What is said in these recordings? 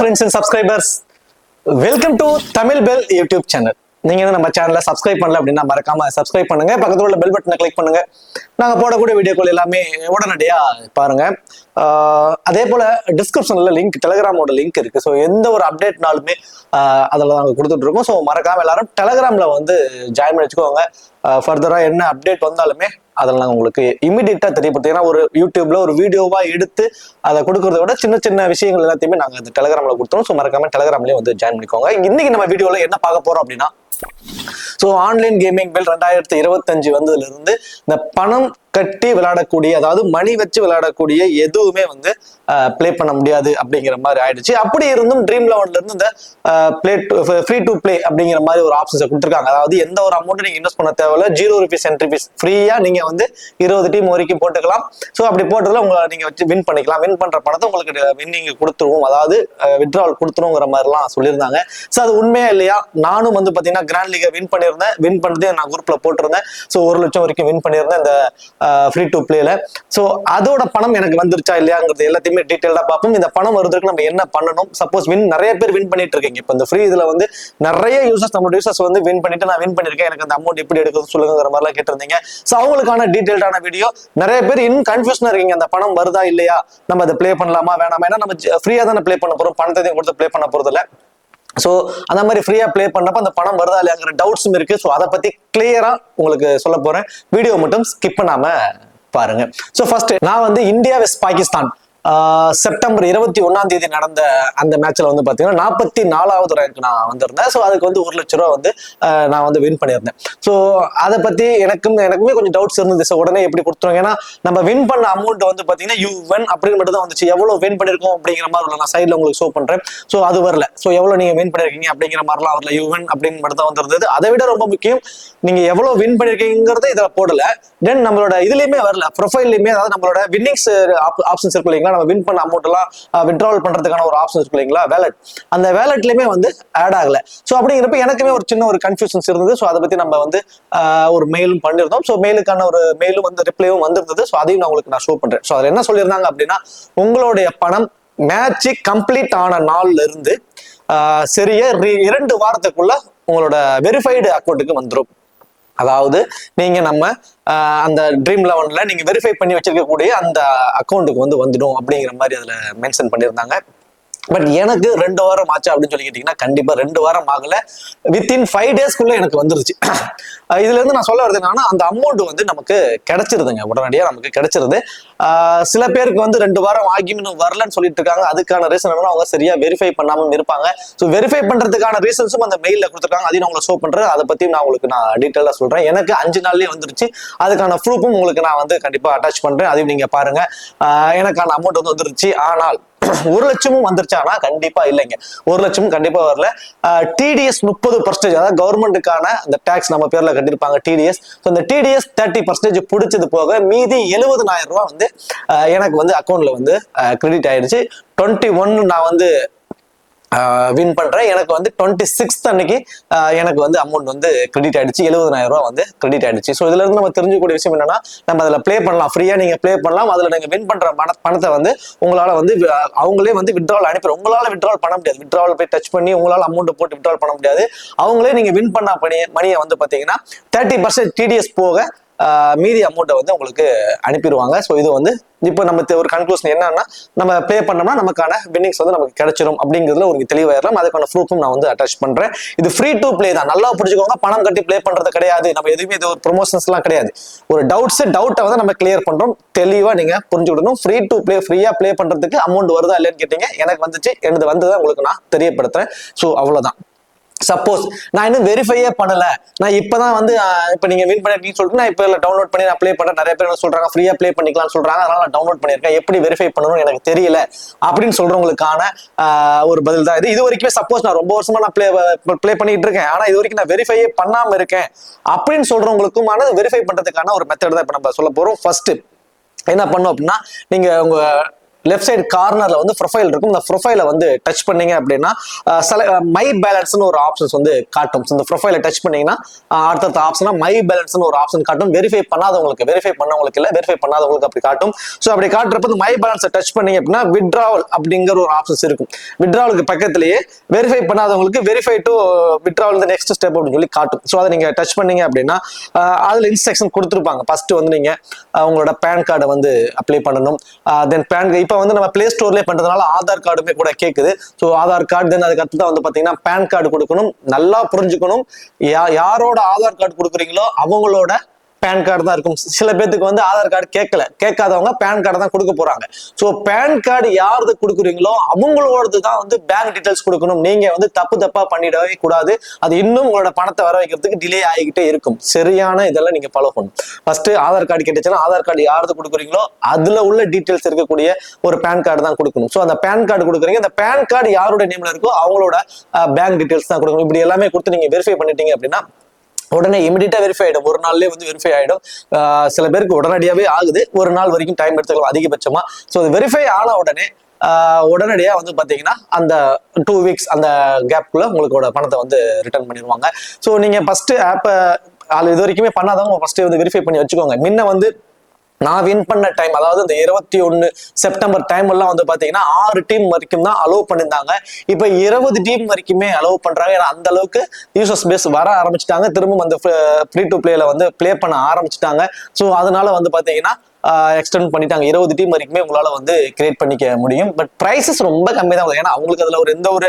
friends and subscribers, welcome to Tamil Bell YouTube channel. நீங்க நம்ம சேனலை சப்ஸ்கிரைப் பண்ணல அப்படின்னா மறக்காம சப்ஸ்கிரைப் பண்ணுங்க, பக்கத்துல உள்ள பெல் பட்டனை கிளிக் பண்ணுங்க. நாங்க போடக்கூடிய வீடியோக்கள் எல்லாமே உடனடியா பாருங்க. அதே போல டிஸ்கிரிப்ஷன்ல லிங்க், டெலிகிராமோட லிங்க் இருக்கு. ஸோ எந்த ஒரு அப்டேட்னாலுமே அதில் நாங்கள் கொடுத்துட்டு இருக்கோம். ஸோ மறக்காம எல்லாரும் டெலிகிராம்ல வந்து ஜாயின் பண்ணி வச்சுக்கோங்க. ஃபர்தரா என்ன அப்டேட் வந்தாலுமே அதில் நாங்கள் உங்களுக்கு இமீடியட்டா தெரியப்படுத்து. ஏன்னா ஒரு யூடியூப்ல ஒரு வீடியோவா எடுத்து அதை கொடுக்கறத விட சின்ன சின்ன விஷயங்கள் எல்லாத்தையுமே நாங்கள் அந்த டெலிகிராம்ல கொடுத்தோம். ஸோ மறக்காம டெலிகிராம்லயும் வந்து ஜாயின் பண்ணிக்கோங்க. இன்னைக்கு நம்ம வீடியோல என்ன பார்க்க போறோம் அப்படின்னா, ஸோ ஆன்லைன் கேமிங் பில் 2025 வந்ததுல இருந்து இந்த பணம் கட்டி விளையாடக்கூடிய, அதாவது மணி வச்சு விளையாடக்கூடிய எதுவுமே வந்து பிளே பண்ண முடியாது அப்படிங்கிற மாதிரி ஆயிடுச்சு. அப்படி இருந்தும் ட்ரீம் லெவன்ல இருந்து இந்த ஃப்ரீ டு பிளே அப்படிங்கிற மாதிரி ஒரு ஆப்ஷன்ஸை கொடுத்துருக்காங்க. அதாவது எந்த ஒரு அமௌண்ட் நீங்க இன்வெஸ்ட் பண்ண தேவையில்ல, ₹0 என்ட்ரி ஃபீஸ் ஃப்ரீயா நீங்க வந்து 20 டீம் வரைக்கும் போட்டுக்கலாம். ஸோ அப்படி போட்டதுல உங்களை நீங்க வச்சு வின் பண்ணிக்கலாம். வின் பண்ற பணத்தை உங்களுக்கு வின்னிங் கொடுத்துருவோம், அதாவது வித்ட்ராவல் கொடுத்துருவோங்கிற மாதிரிலாம் சொல்லியிருந்தாங்க. ஸோ அது உண்மையா இல்லையா? நானும் வந்து பாத்தீங்கன்னா கிராண்ட் லீகை வின் பண்ணியிருந்தேன். வின் பண்ணதே நான் குரூப்ல போட்டிருந்தேன். ஸோ 1 லட்சம் வரைக்கும் வின் பண்ணியிருந்தேன் இந்த ஃப்ரீ டு பிளேல. ஸோ அதோட பணம் எனக்கு வந்துருச்சா இல்லையாங்கிறது எல்லாத்தையுமே டீட்டெயிலா பார்ப்போம். இந்த பணம் வருவதற்கு நம்ம என்ன பண்ணணும்? சப்போஸ் நிறைய பேர் வின் பண்ணிட்டு இருக்கீங்க. இப்போ இந்த ஃப்ரீ இதுல வந்து நிறைய நம்மளோட யூசர்ஸ் வந்து வின் பண்ணிட்டு நான் வின் பண்ணிருக்கேன், எனக்கு அந்த அமௌண்ட் எப்படி எடுக்கிறது சொல்லுங்கிற மாதிரிலாம் கேட்டிருந்தீங்க. ஸோ அவங்களுக்கான டீட்டெயில்டான வீடியோ. நிறைய பேர் இன்னும் கன்ஃபியூஷனா இருக்கீங்க, அந்த பணம் வருதா இல்லையா, நம்ம அதை பிளே பண்ணலாமா வேணாமா? ஏன்னா நம்ம ஃப்ரீயா தானே பிளே பண்ண போறோம், பணத்தையும் கொடுத்து பிளே பண்ண போறது இல்லை. ஸோ அந்த மாதிரி ஃப்ரீயா பிளே பண்ணப்ப அந்த பணம் வருதா இல்லையாங்கிற டவுட்ஸும் இருக்கு. ஸோ அதை பத்தி கிளியரா உங்களுக்கு சொல்ல போறேன். வீடியோ மட்டும் ஸ்கிப் பண்ணாம பாருங்க. ஸோ ஃபர்ஸ்ட் நான் வந்து இந்தியா வெஸ்ட் பாகிஸ்தான் செப்டம்பர் 21 நடந்த அந்த மேட்ச்ல வந்து பாத்தீங்கன்னா 44வது ரேங்க் நான் வந்திருந்தேன். ஸோ அதுக்கு வந்து ₹1 லட்சம் வந்து நான் வந்து வின் பண்ணியிருந்தேன். ஸோ அதை பத்தி எனக்குமே கொஞ்சம் டவுட்ஸ் இருந்தது. ஸோ உடனே எப்படி கொடுத்துருவாங்க, ஏன்னா நம்ம வின் பண்ண அமௌண்ட் வந்து பாத்தீங்கன்னா UN அப்படின்னு மட்டும் தான் வந்துச்சு. எவ்வளவு வின் பண்ணிருக்கோம் அப்படிங்கிற மாதிரி நான் சைட்ல உங்களுக்கு ஷோ பண்றேன். ஸோ அது வரல. ஸோ எவ்வளவு நீங்க வின் பண்ணிருக்கீங்க அப்படிங்கிற மாதிரிலாம் வரல. UN அப்படின்னு மட்டும் தான் வந்திருந்தது. அதை விட ரொம்ப முக்கியம், நீங்க எவ்வளவு வின் பண்ணிருக்கீங்கிறத இதில் போடல. தென் நம்மளோட இதுலயுமே வரல, ப்ரொஃபைல்லையுமே, அதாவது நம்மளோட வின்னிங்ஸ் ஆப்ஷன்ஸ் இருக்கு இல்லைங்களா, நம்ம வின் பண்ண அமௌண்ட் எல்லாம் வித்ட்ராவல் பண்றதுக்கான ஒரு ஆப்ஷன் இருக்கு இல்லைங்களா, வேலட், அந்த வேலட்லயுமே வந்து ஆட் ஆகல. ஸோ அப்படிங்கிறப்ப எனக்குமே ஒரு சின்ன ஒரு கன்ஃபியூஷன்ஸ் இருந்தது. ஸோ அதை பத்தி நம்ம வந்து ஒரு மெயிலும் பண்ணிருந்தோம். ஸோ மெயிலுக்கான ஒரு மெயிலும் வந்து ரிப்ளையும் வந்திருந்தது. ஸோ அதையும் நான் உங்களுக்கு ஷோ பண்றேன். ஸோ அதில் என்ன சொல்லியிருந்தாங்க அப்படின்னா, உங்களுடைய பணம் மேட்ச் கம்ப்ளீட் ஆன நாள்ல இருந்து சரியா 2 வாரத்துக்குள்ள உங்களோட வெரிஃபைடு அக்கௌண்ட்டுக்கு வந்துடும். அதாவது நீங்க நம்ம அந்த ட்ரீம் லெவன்ல நீங்க வெரிஃபை பண்ணி வச்சிருக்கக்கூடிய அந்த அக்கௌண்ட்டுக்கு வந்து வந்துடும் அப்படிங்கிற மாதிரி அதுல மென்ஷன் பண்ணியிருந்தாங்க. பட் எனக்கு 2 வாரம் ஆச்சு அப்படின்னு சொல்லி கேட்டீங்கன்னா, கண்டிப்பா 2 வாரம் ஆகல. வித்தின் 5 டேஸ்க்குள்ள எனக்கு வந்துருச்சு. இதுல இருந்து நான் சொல்ல வருது என்னன்னா, அந்த அமௌண்ட் வந்து நமக்கு கிடைச்சிருதுங்க, உடனடியா நமக்கு கிடைச்சிருது. சில பேருக்கு வந்து 2 வாரம் ஆகி இன்னும் வரலன்னு சொல்லிட்டு இருக்காங்க. அதுக்கான ரீசன் என்னன்னா, அவங்க சரியா வெரிஃபை பண்ணாம இருப்பாங்க. ஸோ வெரிஃபை பண்றதுக்கான ரீசன்ஸும் அந்த மெயில கொடுத்துருக்காங்க. அதையும் நான் உங்களுக்கு ஷோ பண்றேன். அதை பத்தி நான் உங்களுக்கு டீட்டெயிலா சொல்றேன். எனக்கு 5 நாள்லயே வந்துருச்சு. அதுக்கான ப்ரூஃபும் உங்களுக்கு நான் வந்து கண்டிப்பா அட்டாச் பண்றேன். அதையும் நீங்க பாருங்க. எனக்கான அமௌண்ட் வந்து வந்துருச்சு. ஆனால் 1 லட்சமும் வந்துருச்சானா கண்டிப்பா இல்லைங்க. 1 லட்சமும் கண்டிப்பா வரல. TDS 30%, அதாவது கவர்மெண்ட்டுக்கான அந்த டாக்ஸ் நம்ம பேர்ல கட்டிருப்பாங்க TDS. இந்த TDS 30% பிடிச்சது போக மீதி 70,000 ரூபாய் வந்து எனக்கு வந்து அக்கௌண்ட்ல வந்து கிரெடிட் ஆயிடுச்சு. 21 நான் வந்து வின் பண்றேன். எனக்கு வந்து 26th அன்னைக்கு எனக்கு வந்து அமௌண்ட் வந்து கிரெடிட் ஆயிடுச்சு. 70,000 ரூபாய் வந்து கிரெடிட் ஆயிடுச்சு. ஸோ இதுல இருந்து நம்ம தெரிஞ்சுக்கூடிய விஷயம் என்னன்னா, நம்ம அதுல பிளே பண்ணலாம், ஃப்ரீயா நீங்க பிளே பண்ணலாம். அதுல நீங்க வின் பண்ற பணத்தை வந்து உங்களால வந்து அவங்களே வந்து வித்ட்ராவல் அனுப்பி, உங்களால வித்ட்ராவல் பண்ண முடியாது. வித்ட்ராவல் போய் டச் பண்ணி உங்களால அமௌண்ட் போட்டு வித்ட்ராவல் பண்ண முடியாது. அவங்களே நீங்க வின் பண்ண மணியை வந்து பாத்தீங்கன்னா 30% TDS போக மீதி அமௌண்ட்டை வந்து உங்களுக்கு அனுப்பிடுவாங்க. ஸோ இது வந்து இப்போ நம்ம ஒரு கன்க்ளூஷன் என்னன்னா, நம்ம பே பண்ணோம்னா நமக்கான வின்னிங்ஸ் வந்து நமக்கு கிடைச்சிடும் அப்படிங்கிறதுல ஒரு தெளிவாயிரலாம். அதுக்கான ப்ரூஃபும் நான் வந்து அட்டாச் பண்றேன். இது ஃப்ரீ டு பிளே தான், நல்லா புரிஞ்சுக்கோங்க. பணம் கட்டி பிளே பண்றது கிடையாது. நம்ம எதுவுமே இது ஒரு ப்ரொமோஷன்ஸ் எல்லாம் கிடையாது. ஒரு டவுட்டை வந்து நம்ம கிளியர் பண்றோம். தெளிவா நீங்க புரிஞ்சுக்கிடணும். ஃப்ரீ டு பிளே, ஃப்ரீயா பிளே பண்றதுக்கு அமௌண்ட் வருதா இல்லைன்னு கேட்டீங்க. எனக்கு வந்துச்சு, எனக்கு வந்ததை உங்களுக்கு நான் தெரியப்படுத்துறேன். ஸோ அவ்வளவுதான். சப்போஸ் நான் இன்னும் வெரிஃபையே பண்ணல, நான் இப்பதான் வந்து இப்ப நீங்க வின் பண்ணிருக்கீங்கன்னு சொல்லிட்டு நான் இப்ப டவுன்லோட் பண்ணி நான் ப்ளே பண்றேன். நிறைய பேர் சொல்றாங்க ஃப்ரீயா ப்ளே பண்ணிக்கலாம்னு சொல்றாங்க. அதனால நான் டவுன்லோட் பண்ணிருக்கேன். எப்படி வெரிஃபை பண்ணணும்னு எனக்கு தெரியல அப்படின்னு சொல்றவங்களுக்கான ஒரு பதில் தான் இது. இது வரைக்கும் சப்போஸ் நான் ரொம்ப வருஷமா நான் ப்ளே பண்ணிட்டு இருக்கேன், ஆனா இது வரைக்கும் நான் வெரிஃபையே பண்ணாம இருக்கேன் அப்படின்னு சொல்றவங்களுக்குமான வெரிஃபை பண்றதுக்கான ஒரு மெத்தட் தான் இப்ப நம்ம சொல்ல போறோம். ஃபர்ஸ்ட் என்ன பண்ணும் அப்படின்னா, நீங்க உங்க லெஃப்ட் சைடு கார்னர்ல வந்து ப்ரொஃபைல் இருக்கும். இந்த ப்ரொஃபைலை வந்து டச் பண்ணீங்க அப்படின்னா மை பேலன்ஸ்னு ஒரு ஆப்ஷன்ஸ் வந்து காட்டும். இந்த ப்ரொஃபைலை டச் பண்ணீங்கன்னா அடுத்த ஆப்ஷனா மை பேலன்ஸ்னு ஒரு ஆப்ஷன் காட்டும். வெரிஃபை பண்ணாதவங்களுக்கு, வெரிஃபை பண்ணவங்களுக்கு இல்ல, வெரிஃபை பண்ணாதவங்களுக்கு அப்படி காட்டும். ஸோ அப்படி காட்டுறப்ப மை பேலன்ஸை டச் பண்ணீங்க அப்படின்னா வித்ட்ராவல் அப்படிங்கிற ஒரு ஆப்ஷன்ஸ் இருக்கும். வித்ட்ராவலுக்கு பக்கத்திலேயே வெரிஃபை பண்ணாதவங்களுக்கு verify to withdrawal next step அப்படின்னு சொல்லி காட்டும். ஸோ அதை நீங்க டச் பண்ணீங்க அப்படின்னா அதுல இன்ஸ்ட்ரக்ஷன் கொடுத்துருப்பாங்க. ஃபர்ஸ்ட் வந்து நீங்க உங்களோட பேன் கார்டை வந்து அப்ளை பண்ணணும். தென் பேன் இப்போ வந்து நம்ம பிளே ஸ்டோர்லேயே பண்றதுனால ஆதார் கார்டுமே கூட கேட்குது. ஸோ ஆதார் கார்டு, தென் அதுக்கு அடுத்து தான் வந்து பார்த்தீங்கன்னா பேன் கார்டு கொடுக்கணும். நல்லா புரிஞ்சுக்கணும், யாரோட ஆதார் கார்டு கொடுக்குறீங்களோ அவங்களோட பேன் கார்டு தான் இருக்கும். சில பேருக்கு வந்து ஆதார் கார்டு கேட்காதவங்க பேன் கார்டு தான் கொடுக்க போறாங்க. ஸோ பேன் கார்டு யாருக்கு கொடுக்குறீங்களோ அவங்களோடது தான் வந்து பேங்க் டீடைல்ஸ் கொடுக்கணும். நீங்க வந்து தப்பா பண்ணிடவே கூடாது. அது இன்னும் உங்களோட பணத்தை வர வைக்கிறதுக்கு டிலே ஆகிக்கிட்டே இருக்கும். சரியான இதெல்லாம் நீங்க ஃபாலோ பண்ணணும். ஃபர்ஸ்ட் ஆதார் கார்டு கேட்டுச்சுன்னா ஆதார் கார்டு யாருக்கு கொடுக்குறீங்களோ அதுல உள்ள டீடைல்ஸ் இருக்கக்கூடிய ஒரு பேன் கார்டு தான் கொடுக்கணும். ஸோ அந்த பேன் கார்டு கொடுக்குறீங்க, அந்த பேன் கார்டு யாரோட நேம்ல இருக்கோ அவங்களோட பேங்க் டீடைல்ஸ் தான் கொடுக்கணும். இப்படி எல்லாமே கொடுத்து நீங்க வெரிஃபை பண்ணிட்டீங்க அப்படின்னா உடனே இமிடியட்டா வெரிஃபை ஆயிடும். ஒரு நாள்லயே வந்து வெரிஃபை ஆயிடும். சில பேருக்கு உடனடியாவே ஆகுது, ஒரு நாள் வரைக்கும் டைம் எடுத்துக்கலாம் அதிகபட்சமா. ஸோ வெரிஃபை ஆன உடனே உடனடியா வந்து பாத்தீங்கன்னா அந்த 2 weeks அந்த கேப்குள்ள உங்களோட பணத்தை வந்து ரிட்டர்ன் பண்ணிடுவாங்க. ஸோ நீங்க ஃபர்ஸ்ட் ஆப்பை இது வரைக்குமே பண்ணாதவங்க ஃபர்ஸ்ட் வந்து வெரிஃபை பண்ணி வச்சுக்கோங்க. முன்ன வந்து நான் வின் பண்ண டைம், அதாவது இந்த 21 செப்டம்பர் டைம் எல்லாம் வந்து பாத்தீங்கன்னா 6 டீம் வரைக்கும் தான் அலோவ் பண்ணியிருந்தாங்க. இப்ப 20 டீம் வரைக்குமே அலோவ் பண்றாங்க. ஏன்னா அந்த அளவுக்கு யூசர்ஸ் பேஸ் வர ஆரம்பிச்சுட்டாங்க. திரும்ப அந்த ஃப்ரீ டு பிளேல வந்து பிளே பண்ண ஆரம்பிச்சுட்டாங்க. ஸோ அதனால வந்து பாத்தீங்கன்னா எக்ஸ்டெண்ட் பண்ணிட்டாங்க. 20 டீம் வரைக்குமே உங்களால வந்து கிரியேட் பண்ணிக்க முடியும். பட் பிரைசஸ் ரொம்ப கம்மி தான். ஏன்னா அவங்களுக்கு அதுல எந்த ஒரு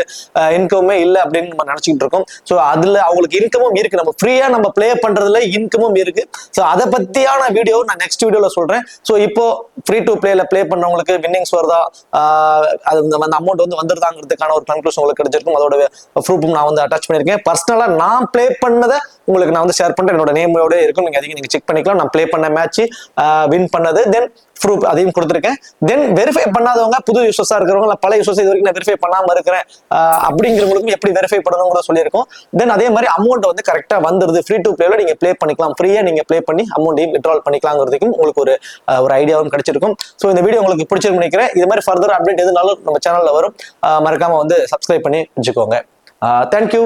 இன்கமுமே இல்லை அப்படின்னு நம்ம நினைச்சுக்கிட்டு இருக்கோம். ஸோ அதுல அவங்களுக்கு இன்கமும் இருக்கு. நம்ம ஃப்ரீயா நம்ம பிளே பண்றதுல இன்கமும் இருக்கு. ஸோ அதை பத்தியான வீடியோ நான் நெக்ஸ்ட் வீடியோல சொல்றேன். ஸோ இப்போ ஃப்ரீ டு பிளேல பிளே பண்றவங்களுக்கு வின்னிங்ஸ் வருதா, அது அந்த அமௌண்ட் வந்து வந்துருதாங்கிறதுக்கான ஒரு கன்க்ளூஷன் உங்களுக்கு கிடைச்சிருக்கும். அதோட ப்ரூஃபும் நான் வந்து அட்டாச் பண்ணியிருக்கேன். பர்சனலா நான் பிளே பண்ணதை உங்களுக்கு நான் வந்து ஷேர் பண்றேன். என்னோட நேமோட இருக்கும். நீங்க அதிகம் நீங்க செக் பண்ணிக்கலாம். நான் பிளே பண்ண மேட்ச் வின் பண்ணது, தென் ப்ரூஃப் அதையும் கொடுத்துருக்கேன். தென் வெரிஃபை பண்ணாதவங்க, புது யூசர்ஸா இருக்கிறவங்க, பல யூசர்ஸ் இது வரைக்கும் நான் வெரிஃபை பண்ணாம இருக்கிறேன் அப்படிங்கிறவங்களுக்கும் எப்படி வெரிஃபை பண்ணணும்னு சொல்லியிருக்கோம். தென் அதே மாதிரி அமௌண்ட் வந்து கரெக்டா வந்துருது. ஃப்ரீ டு பிளேல நீங்க பிளே பண்ணிக்கலாம். ஃப்ரீயா நீங்க பிளே பண்ணி அமௌண்ட்டையும் வித்ட்ரால் பண்ணிக்கலாங்கிறதுக்கும் உங்களுக்கு ஒரு ஐடியாவும் கிடைச்சிருக்கும். ஸோ இந்த வீடியோ உங்களுக்கு பிடிச்சிருக்கு நினைக்கிறேன். இது மாதிரி ஃபர்தர் அப்டேட் எதுனாலும் நம்ம சேனல்ல வரும். மறக்காம வந்து சப்ஸ்கிரைப் பண்ணி வச்சுக்கோங்க. தேங்க்யூ.